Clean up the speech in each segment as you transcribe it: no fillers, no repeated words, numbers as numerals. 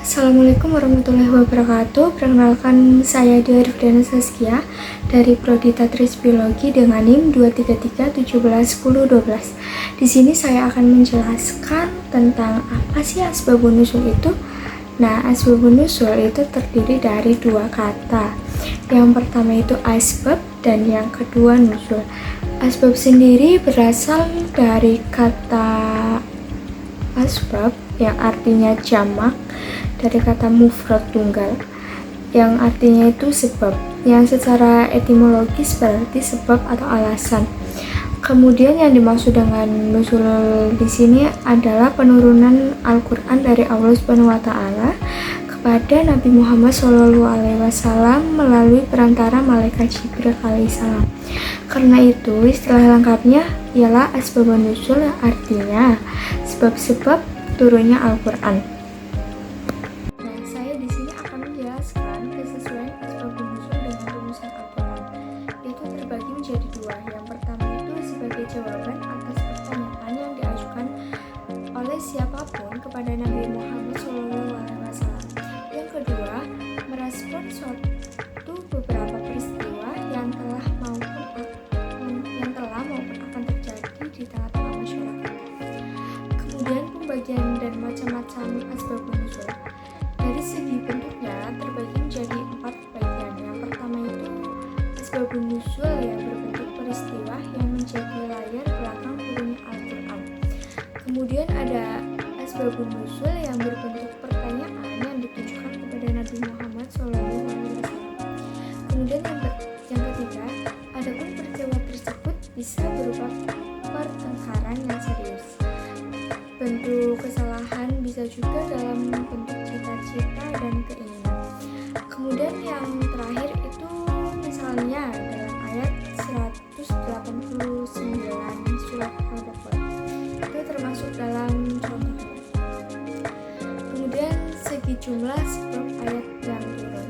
Assalamualaikum warahmatullahi wabarakatuh. Perkenalkan, saya Dea Rifdana Saskia dari Prodi Tatris Biologi dengan NIM 233171012. Di sini saya akan menjelaskan tentang apa sih asbabun nuzul itu. Nah, asbabun nuzul itu terdiri dari dua kata. Yang pertama itu asbab dan yang kedua nuzul. Asbab sendiri berasal dari kata asbab yang artinya jamak, dari kata mufrad tunggal yang artinya itu sebab, yang secara etimologis berarti sebab atau alasan. Kemudian yang dimaksud dengan nuzul di sini adalah penurunan Al-Qur'an dari Allah Subhanahu wa taala kepada Nabi Muhammad SAW melalui perantara malaikat Jibril alaihissalam. Karena itu istilah lengkapnya ialah asbabun nuzul, yang artinya sebab-sebab turunnya Al-Qur'an. Nah, saya di sini akan menjelaskan kesesuaian asbabun nuzul dengan rumusan Al-Qur'an. Itu terbagi menjadi dua. Yang pertama itu sebagai jawaban atas pertanyaan yang diajukan oleh siapapun kepada Nabi Muhammad SAW. Yang kedua, merespon suatu beberapa peristiwa yang telah maupun akan terjadi di tengah-tengah masyarakat. Kemudian pembagian dan macam-macam asbabun nuzul. Dari segi bentuknya terbagi menjadi 4 bagian. Yang pertama itu asbabun nuzul yang berbentuk peristiwa yang menjadi layar belakang turunnya Al-Qur'an. Kemudian ada asbabun nuzul yang berbentuk pertanyaan yang ditujukan kepada Nabi Muhammad SAW. Kemudian yang ketiga, adapun peristiwa tersebut bisa berupa pertengkaran yang serius. Bentuk kesalahan bisa juga dalam bentuk cita-cita dan keinginan. Kemudian yang terakhir itu misalnya dalam ayat 189 surat Al-Baqarah. Itu termasuk dalam contohnya. Kemudian segi jumlah sebab ayat yang turun.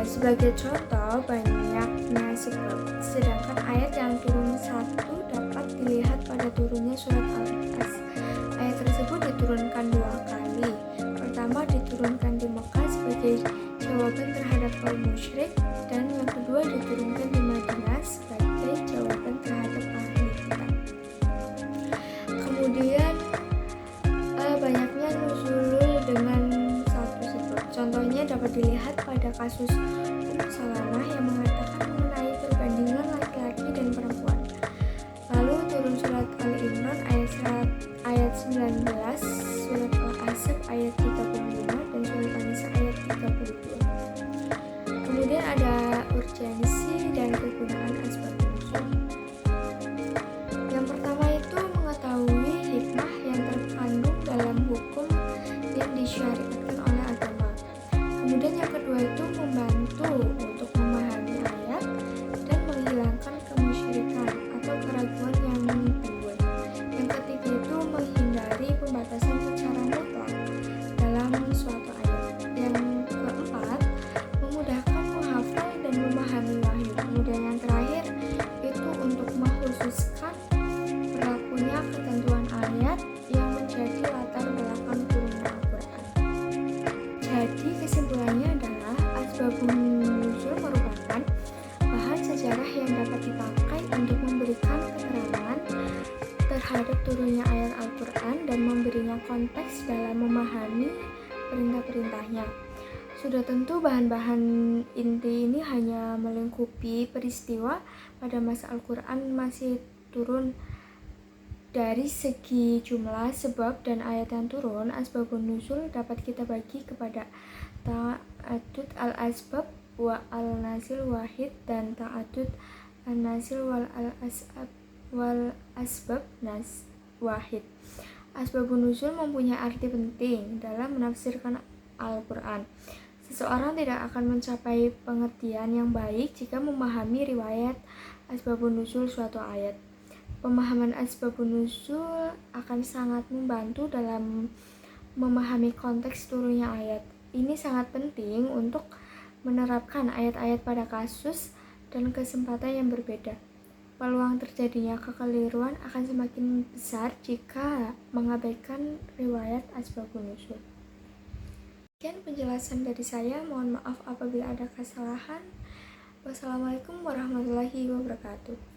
Sebagai contoh, banyaknya sebab, sedangkan ayat yang turun satu dapat dilihat pada turunnya surat Al-As. Ayat tersebut diturunkan 2 kali. Pertama diturunkan di Mekah sebagai jawaban terhadap kaum musyrik, dan yang kedua diturunkan di Madinah sebagai jawaban terhadap ahli kitab. Kemudian banyaknya nuzul dengan satu sebab. Contohnya dapat dilihat pada kasus Salamah yang mengatakan mengenai perbandingan laki-laki dan perempuan. Lalu turun surat Al-Imran ayat 19, surat Al-Ahzab ayat 35, dan surat An-Nisa ayat 32. Kemudian ada urgensi dan kegunaan asbabun nuzul. Yang pertama itu mengetahui hikmah yang terkandung dalam hukum yang disyariatkan oleh agama. Kemudian yang kedua itu membantu untuk memahami ayat dan menghilangkan kemusyrikan atau keraguan yang timbul. Yang ketiga itu menghindari pembatasan secara mutlak dalam suatu ayat. Yang keempat, memudahkan menghafal dan memahami wahyu. Kemudian yang terakhir itu untuk mengkhususkan berlakunya ketentuan ayat yang menjadi latar belakang turunnya Al-Qur'an. Jadi kesimpulannya adalah asbabun nuzul merupakan bahan sejarah yang dapat dipakai untuk memberikan keterangan terhadap turunnya ayat Al-Qur'an dan memberinya konteks dalam memahami perintah-perintahnya. Sudah tentu bahan-bahan inti ini hanya melingkupi peristiwa pada masa Al-Qur'an masih turun. Dari segi jumlah sebab dan ayat yang turun, asbabun nuzul dapat kita bagi kepada ta'adud al-asbab wa al-nazil wahid dan ta'adud al-nazil wal asbab nas wahid. Asbabun nuzul mempunyai arti penting dalam menafsirkan Al-Qur'an. Seseorang tidak akan mencapai pengertian yang baik jika memahami riwayat asbabun nuzul suatu ayat. Pemahaman asbabun nuzul akan sangat membantu dalam memahami konteks turunnya ayat. Ini sangat penting untuk menerapkan ayat-ayat pada kasus dan kesempatan yang berbeda. peluang terjadinya kekeliruan akan semakin besar jika mengabaikan riwayat asbabun nuzul. Sekian penjelasan dari saya, mohon maaf apabila ada kesalahan. Wassalamualaikum warahmatullahi wabarakatuh.